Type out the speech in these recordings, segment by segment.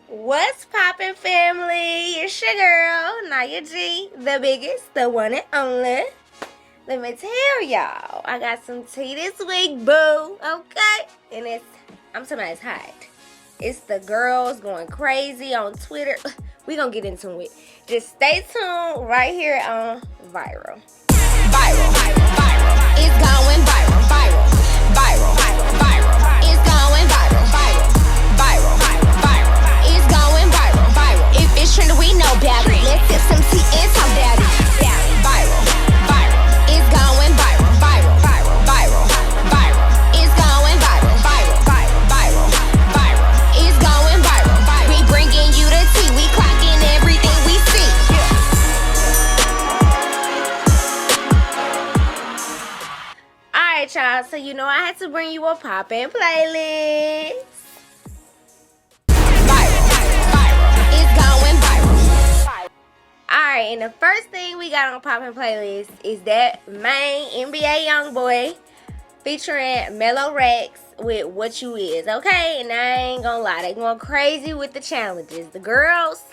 What's poppin', family? It's your girl, Niyahh G, the biggest, the one and only. Let me tell y'all, I got some tea this week, boo, okay? And I'm talking about it's hot. It's the girls going crazy on Twitter. We gonna get into it. Just stay tuned right here on Viral. Viral, viral, it's going viral, viral, viral, viral, it's going viral, viral, viral, viral, it's going viral, viral. If it's trending, we know about it. Let's sip some tea and talk about it. Viral, viral, it's going viral, viral, viral, viral, viral, it's going viral, viral, viral, viral, viral, it's going viral, viral. We bringing you the tea, we clocking everything we see. Alright, y'all, so you know I had to bring you a poppin' playlist. Alright, and the first thing we got on Poppin' Playlist is that main NBA Youngboy featuring Mellow Rex with What You Is, okay? And I ain't gonna lie, they going crazy with the challenges. The girls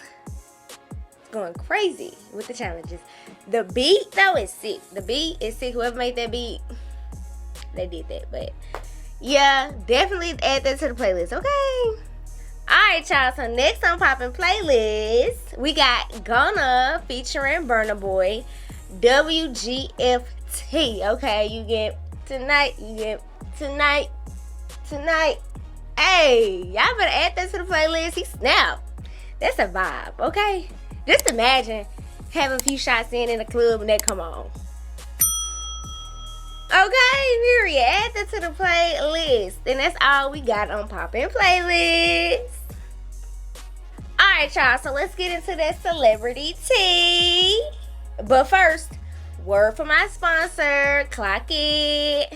going crazy with the challenges. The beat, though, is sick. The beat is sick. Whoever made that beat, they did that. But, yeah, definitely add that to the playlist, okay? Alright, y'all, so next on Poppin' Playlist, we got Gunna featuring Burna Boy, WGFT, okay? You get tonight. Hey, y'all better add that to the playlist. He snapped. That's a vibe, okay? Just imagine having a few shots in the club and that come on. Okay, period. Add that to the playlist. And that's all we got on Poppin' Playlist. Alright, y'all, so let's get into that celebrity tea. But first, word from my sponsor, Clock It.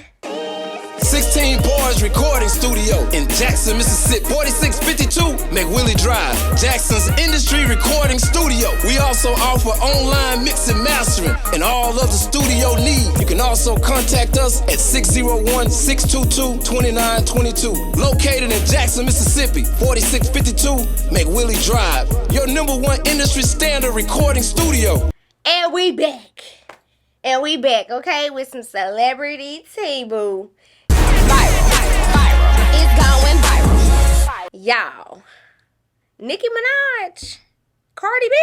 16 Boys Recording Studio in Jackson, Mississippi. 4652 McWillie Drive, Jackson's Industry Recording Studio. We also offer online mix and mastering and all of the studio needs. You can also contact us at 601-622-2922. Located in Jackson, Mississippi. 4652 McWillie Drive. Your #1 industry standard recording studio. And we back, okay, with some celebrity tea, boo. It's going viral. Y'all, Nicki Minaj, Cardi B.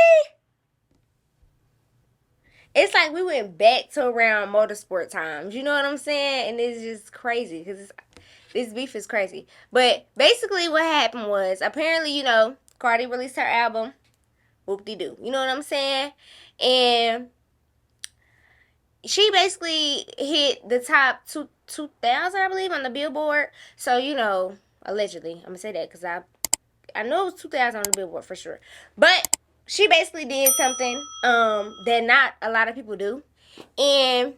It's like we went back to around motorsport times. You know what I'm saying? And it's just crazy because this beef is crazy. But basically what happened was, apparently, Cardi released her album, Whoop-de-doo. You know what I'm saying? And she basically hit the top 2,000, I believe, on the Billboard. So, allegedly, I'm going to say that because I know it was 2,000 on the Billboard for sure. But she basically did something that not a lot of people do. And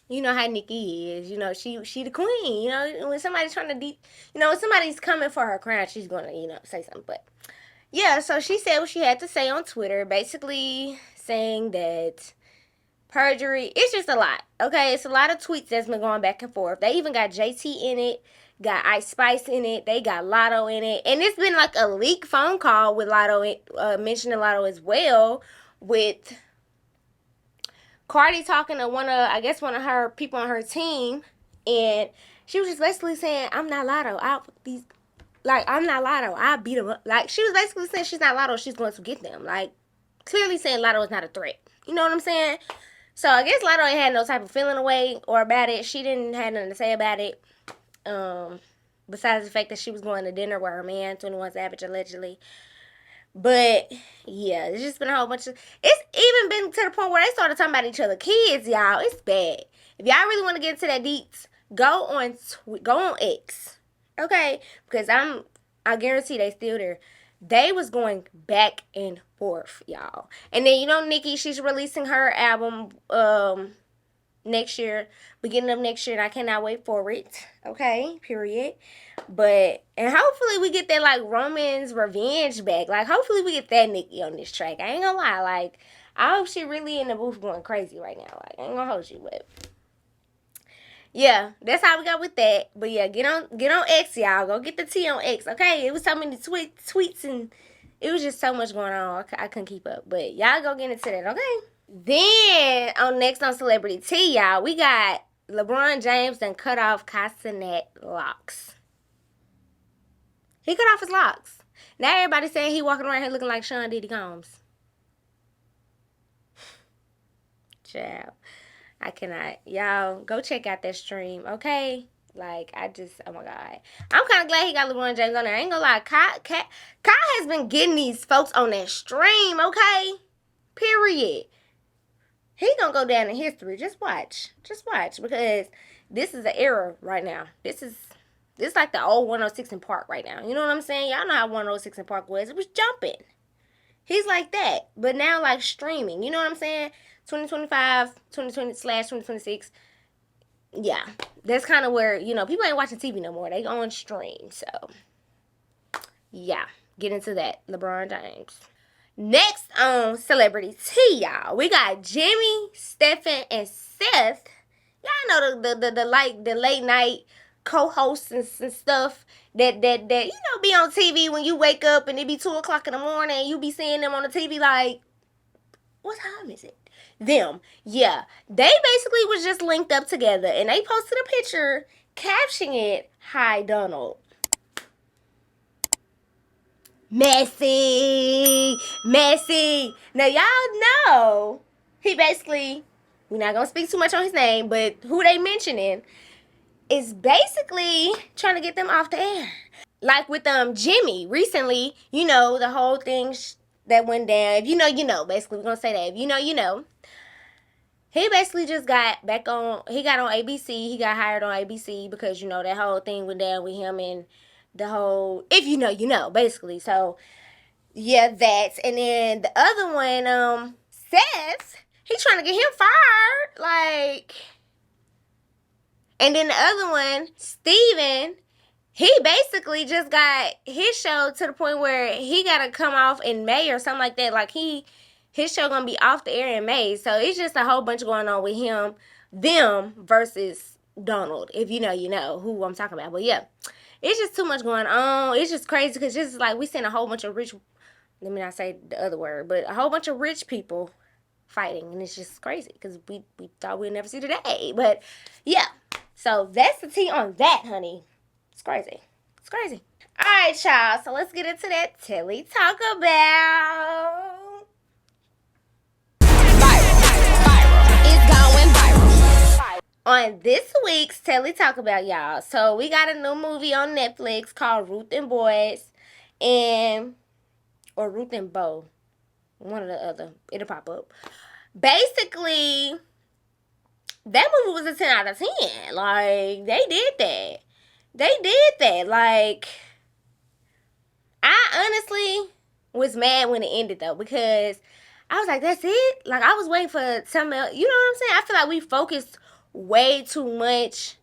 you know how Nicki is. She the queen. When somebody's trying to when somebody's coming for her crown, she's going to, say something. But, yeah, so she said what she had to say on Twitter, basically saying that perjury, it's just a lot, okay? It's a lot of tweets that's been going back and forth. They even got JT in it, got Ice Spice in it, they got Lotto in it, and it's been like a leaked phone call with Lotto, mentioning Lotto as well, with Cardi talking to one of her people on her team, and she was just basically saying, I'm not Lotto, I'm not Lotto, I'll beat them up. Like, she was basically saying she's not Lotto, she's going to get them. Like, clearly saying Lotto is not a threat. You know what I'm saying? So, I guess Lotto ain't had no type of feeling away or about it. She didn't have nothing to say about it. Besides the fact that she was going to dinner with her man, 21 Savage, allegedly. But, yeah, it's just been a whole bunch of... It's even been to the point where they started talking about each other kids, y'all. It's bad. If y'all really want to get into that deets, go on X. Okay? Because I guarantee they still there. They was going back and forth, y'all. And then, Nicki, she's releasing her album next year, beginning of next year, and I cannot wait for it. Okay, period. And hopefully we get that, like, Roman's revenge back. Like, hopefully we get that Nicki on this track. I ain't gonna lie. Like, I hope she really in the booth going crazy right now. Like, I ain't gonna hold you, but... yeah, that's how we got with that. But yeah, get on X, y'all. Go get the tea on X, okay? It was so many tweets and It was just so much going on. I couldn't keep up. But y'all go get into that, okay? Then, next on Celebrity Tea, y'all, we got LeBron James done cut off Castanet locks. He cut off his locks. Now everybody saying he walking around here looking like Sean Diddy Combs. Child. I cannot. Y'all, go check out that stream, okay? Like, oh my God. I'm kind of glad he got LeBron James on there. I ain't gonna lie. Kai has been getting these folks on that stream, okay? Period. He gonna go down in history. Just watch. Because this is an era right now. This like the old 106 in Park right now. You know what I'm saying? Y'all know how 106 in Park was. It was jumping. He's like that. But now, like, streaming. You know what I'm saying? 2025, 2020/2026. Yeah. That's kind of where, people ain't watching TV no more. They on stream. So, yeah. Get into that. LeBron James. Next on Celebrity Tea, y'all. We got Jimmy, Stephen, and Seth. Y'all know the late night co-hosts and stuff that be on TV when you wake up and it be 2:00 in the morning and you be seeing them on the TV like, what time is it? Them. Yeah. They basically was just linked up together and they posted a picture captioning it, "Hi Donald." Messy. Now y'all know he basically, we're not gonna speak too much on his name, but who they mentioning is basically trying to get them off the air. Like with Jimmy recently, the whole thing that went down. If you know, you know. Basically, we're gonna say that. If you know, you know. He basically just got back on. He got on ABC. He got hired on ABC because that whole thing went down with him and the whole. If you know, you know. Basically, so yeah, that. And then the other one, Seth. He's trying to get him fired, like. And then the other one, Steven, he basically just got his show to the point where he got to come off in May or something like that. Like, his show going to be off the air in May. So, it's just a whole bunch going on with them versus Donald. If you know, you know who I'm talking about. But, yeah, it's just too much going on. It's just crazy because it's like we seen a whole bunch of rich, let me not say the other word, but a whole bunch of rich people fighting. And it's just crazy because we thought we'd never see the day. But, yeah. So, that's the tea on that, honey. It's crazy. All right, y'all. So, let's get into that Telly Talk About. Viral. It's going viral. On this week's Telly Talk About, y'all. So, we got a new movie on Netflix called Ruth and Boys. Or Ruth and Bo. One or the other. It'll pop up. Basically, that movie was a 10 out of 10. Like, they did that. Like, I honestly was mad when it ended, though, because I was like, that's it? Like, I was waiting for something else. You know what I'm saying? I feel like we focused way too much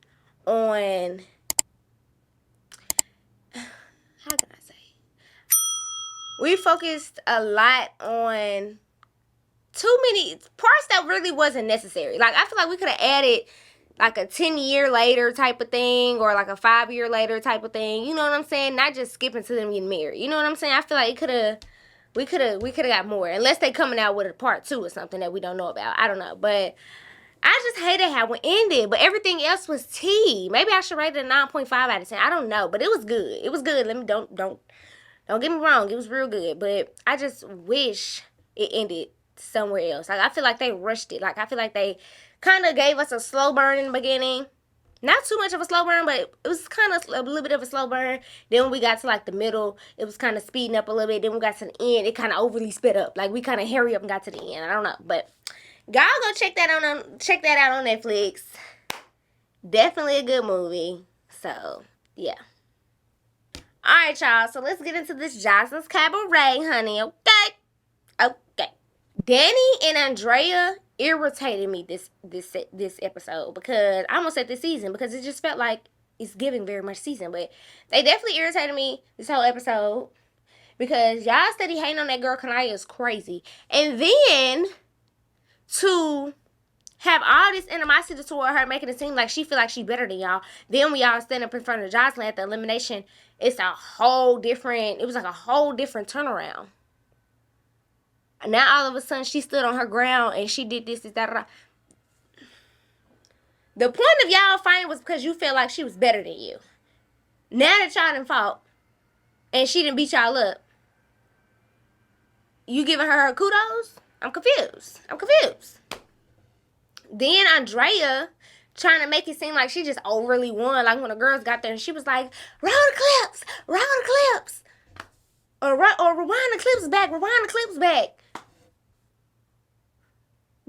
on, how can I say? We focused a lot on too many parts that really wasn't necessary. Like, I feel like we could have added like a 10-year later type of thing or like a 5-year later type of thing. You know what I'm saying? Not just skipping to them getting married. You know what I'm saying? I feel like we could have got more. Unless they coming out with a part 2 or something that we don't know about. I don't know. But I just hated how it ended. But everything else was tea. Maybe I should rate it a 9.5 out of 10. I don't know. But it was good. It was good. Don't get me wrong. It was real good. But I just wish it ended somewhere else. Like, I feel like they rushed it. Like, I feel like they kind of gave us a slow burn in the beginning. Not too much of a slow burn, but it was kind of a little bit of a slow burn. Then when we got to like the middle, it was kind of speeding up a little bit. Then we got to the end, it kind of overly sped up. Like, we kind of hurry up and got to the end. I don't know, but y'all go check that out on Netflix. Definitely a good movie. So yeah. All right, y'all. So let's get into this Johnson's Cabaret, honey. Okay. Danny and Andrea irritated me this episode because I almost said this season because it just felt like it's giving very much season, but they definitely irritated me this whole episode because y'all steady hating on that girl Kanaya is crazy. And then to have all this animosity toward her, making it seem like she feel like she better than y'all. Then when y'all stand up in front of Jocelyn at the elimination, it was like a whole different turnaround. Now all of a sudden she stood on her ground and she did this, that. The point of y'all fighting was because you felt like she was better than you. Now that y'all done fought and she didn't beat y'all up, you giving her kudos? I'm confused. Then Andrea trying to make it seem like she just overly won. Like when the girls got there and she was like, roll the clips. Or rewind the clips back.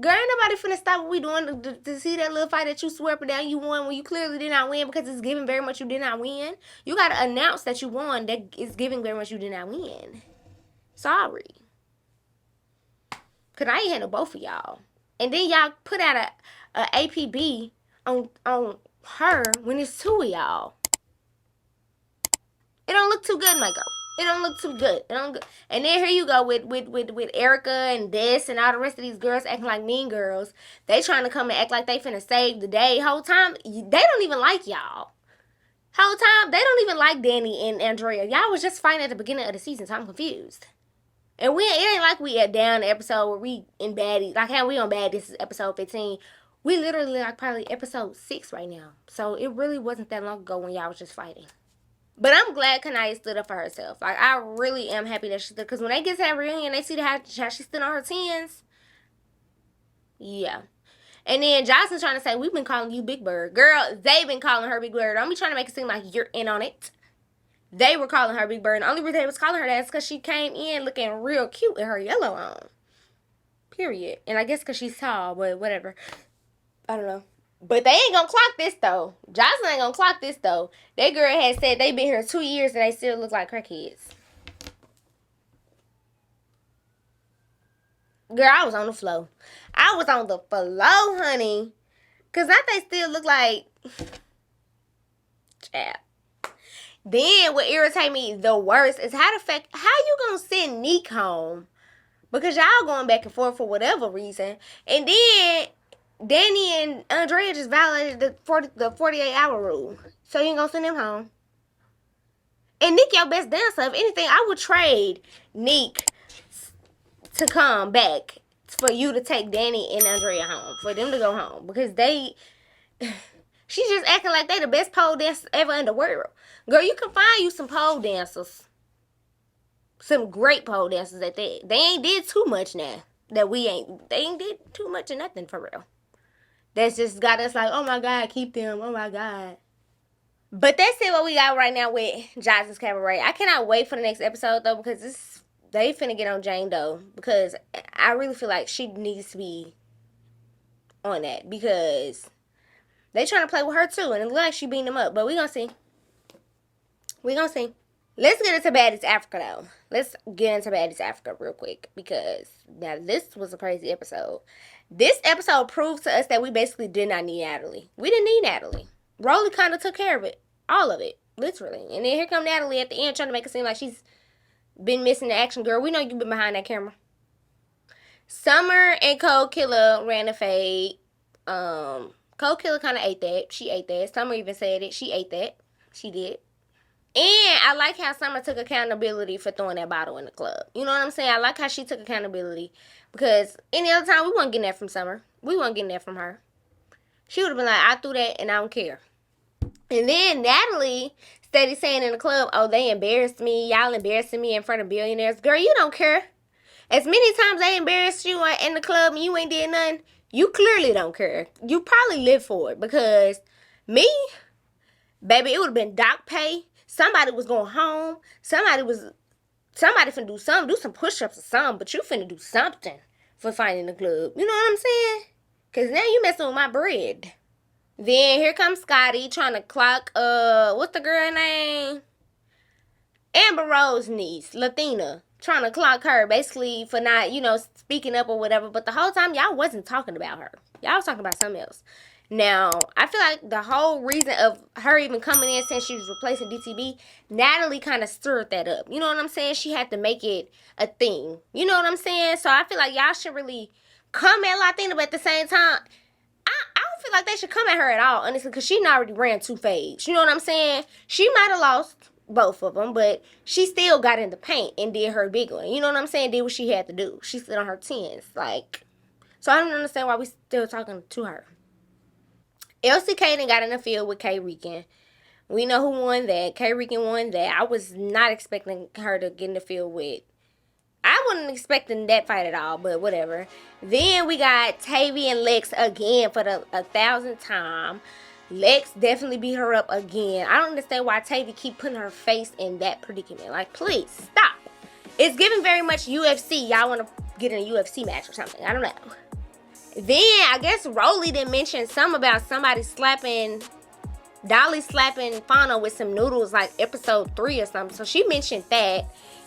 Girl, ain't nobody finna stop what we doing to see that little fight that you swear up and down you won when you clearly did not win, because it's giving very much you did not win. You gotta announce that you won, that it's giving very much you did not win. Sorry. Cause I ain't handle both of y'all. And then y'all put out a APB on her when it's two of y'all. It don't look too good, my girl. It don't look too good. And then here you go with Erica and Des and all the rest of these girls acting like mean girls. They trying to come and act like they finna save the day. Whole time, they don't even like y'all. Whole time, they don't even like Danny and Andrea. Y'all was just fighting at the beginning of the season, so I'm confused. And it ain't like we at down the episode where we in baddies. Like how we on bad, this is episode 15. We literally like probably episode 6 right now. So it really wasn't that long ago when y'all was just fighting. But I'm glad Kanaya stood up for herself. Like, I really am happy that she stood. Because when they get to that reunion, they see how she stood on her 10s. Yeah. And then Jocelyn trying to say, we've been calling you Big Bird. Girl, they've been calling her Big Bird. Don't be trying to make it seem like you're in on it. They were calling her Big Bird. And the only reason they was calling her that is because she came in looking real cute with her yellow on. Period. And I guess because she's tall, but whatever. I don't know. But they ain't gonna clock this, though. Jocelyn ain't gonna clock this, though. That girl had said they been here 2 years and they still look like crackheads. Girl, I was on the floor. I was on the floor, honey. Because now they still look like... Chap. Then what irritated me the worst is how you gonna send Nick home? Because y'all going back and forth for whatever reason. And then... Danny and Andrea just violated the 48-hour rule. So you ain't gonna send him home. And Nick, your best dancer. If anything, I would trade Nick to come back for you to take Danny and Andrea home. For them to go home. Because she's just acting like they the best pole dancers ever in the world. Girl, you can find you some pole dancers. Some great pole dancers at that. They ain't did too much now. They ain't did too much of nothing for real. That's just got us like, oh my God, keep them. Oh my God. But that's it, what we got right now with Jocelyn's Cabaret. I cannot wait for the next episode, though, because they finna get on Jane Doe. Because I really feel like she needs to be on that. Because they trying to play with her, too. And it looks like she beating them up. But we gonna see. Let's get into Baddies Africa, though. Let's get into Baddies Africa real quick. Because now this was a crazy episode. This episode proved to us that we basically did not need Natalie. We didn't need Natalie. Rolly kind of took care of it. All of it. Literally. And then here come Natalie at the end trying to make it seem like she's been missing the action. Girl, we know you've been behind that camera. Summer and Cold Killer ran a fade. Cold Killer kind of ate that. She ate that. Summer even said it. She ate that. She did. And I like how Summer took accountability for throwing that bottle in the club. You know what I'm saying? I like how she took accountability. Because any other time, we weren't getting that from Summer. We weren't getting that from her. She would have been like, I threw that and I don't care. And then Natalie steady saying in the club, oh, they embarrassed me. Y'all embarrassing me in front of billionaires. Girl, you don't care. As many times they embarrassed you in the club and you ain't did nothing, you clearly don't care. You probably live for it. Because me, baby, it would have been dock pay. Somebody was going home. Somebody finna do something. Do some push-ups or something. But you finna do something for finding the club. You know what I'm saying? Because now you messing with my bread. Then here comes Scotty trying to clock, what's the girl name? Amber Rose's niece, Latina. Trying to clock her basically for not, speaking up or whatever. But the whole time, y'all wasn't talking about her. Y'all was talking about something else. Now, I feel like the whole reason of her even coming in since she was replacing DTB, Natalie kind of stirred that up. You know what I'm saying? She had to make it a thing. You know what I'm saying? So I feel like y'all should really come at Latina, but at the same time, don't feel like they should come at her at all, honestly, because she already ran 2 fades. You know what I'm saying? She might have lost both of them, but she still got in the paint and did her big one. You know what I'm saying? Did what she had to do. She stood on her 10s. Like, so I don't understand why we still talking to her. LC Kaden got in the field with K Rican. We know who won that. K Rican won that. I was not expecting her to get in the field with. I wasn't expecting that fight at all, but whatever. Then we got Tavy and Lex again for the 1,000th time. Lex definitely beat her up again. I don't understand why Tavy keep putting her face in that predicament. Like, please, stop. It's giving very much UFC. Y'all want to get in a UFC match or something. I don't know. Then, I guess Rolly did mention something about somebody Dolly slapping Fauna with some noodles, like episode 3 or something. So she mentioned that.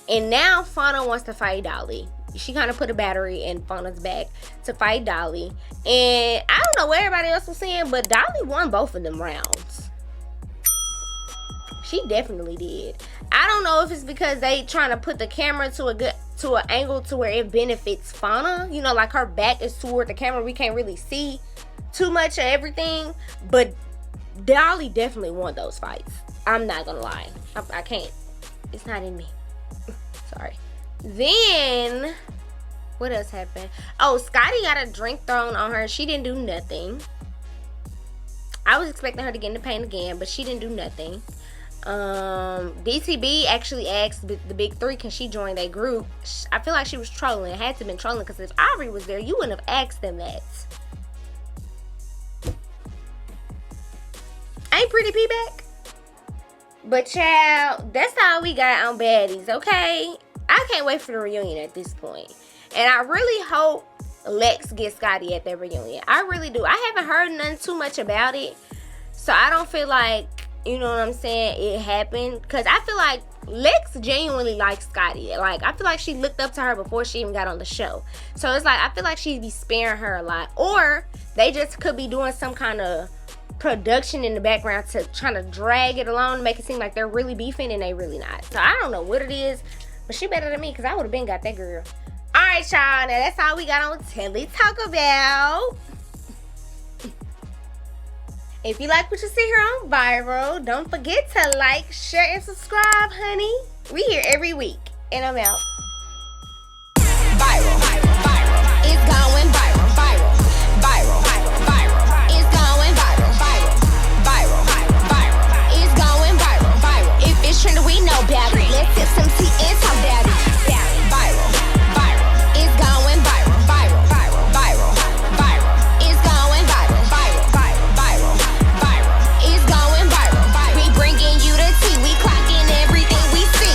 And now Fauna wants to fight Dolly. She kind of put a battery in Fauna's back to fight Dolly. And I don't know what everybody else was saying, but Dolly won both of them rounds. She definitely did. I don't know if it's because they trying to put the camera to an angle to where it benefits Fauna. You know, like her back is toward the camera. We can't really see too much of everything. But Dolly definitely won those fights. I'm not gonna lie. I can't. It's not in me. Sorry. Then, what else happened? Oh, Scotty got a drink thrown on her. She didn't do nothing. I was expecting her to get in the paint again, but she didn't do nothing. DTB actually asked the big 3, can she join their group? I feel like she was trolling. It had to have been trolling, because if Aubrey was there, you wouldn't have asked them that. Ain't Pretty P back? But child, that's all we got on baddies, okay? I can't wait for the reunion at this point. And I really hope Lex gets Scotty at their reunion. I really do. I haven't heard nothing too much about it. So I don't feel like, you know what I'm saying, it happened. Because I feel like Lex genuinely likes Scotty. Like, I feel like she looked up to her before she even got on the show. So it's like, I feel like she'd be sparing her a lot. Or they just could be doing some kind of production in the background to trying to drag it along and make it seem like they're really beefing, and they really not. So I don't know what it is, but she better than me, because I would have been got that girl. Alright, y'all, now that's all we got on Telly Talk About. If you like what you see here on Viral, don't forget to like, share, and subscribe, honey. We here every week, and I'm out. Viral, viral, it's going viral, viral, viral, viral, it's going viral, viral, viral, viral, it's going viral, viral. If it's trending, we know about it. Let's sip some tea and talk about it. Viral, viral, it's going viral, viral, viral, viral, viral, it's going viral, viral, viral, viral, it's going viral. We bringing you the tea, we clocking everything we see.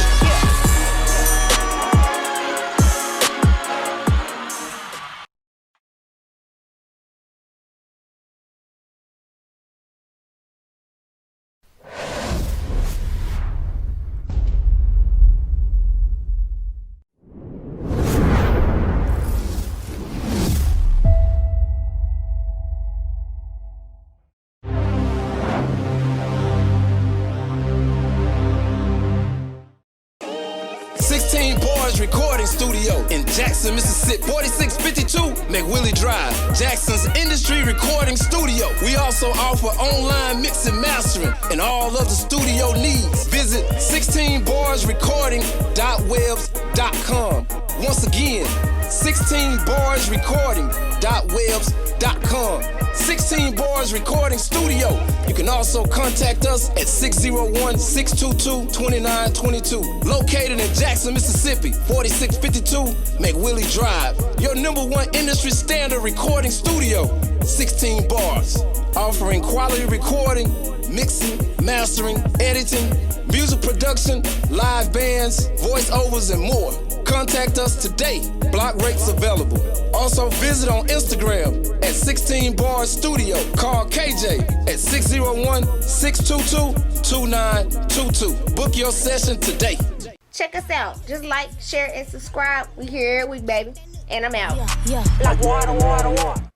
Recording studio in Jackson, Mississippi. 4652 McWillie Drive, Jackson's industry recording studio. We also offer online mix and mastering and all other studio needs. Visit 16barsrecording.webs.com. Once again, 16barsrecording.webs.com. 16 Bars Recording Studio. You can also contact us at 601-622-2922. Located in Jackson, Mississippi, 4652 McWillie Drive. Your #1 industry standard recording studio, 16 Bars. Offering quality recording, mixing, mastering, editing, music production, live bands, voiceovers, and more. Contact us today. Block rates available. Also visit on Instagram at 16 Bars Studio. Call KJ at 601-622-2922. Book your session today. Check us out. Just like, share, and subscribe. We here every week, baby. And I'm out. Yeah. Like water, water, water.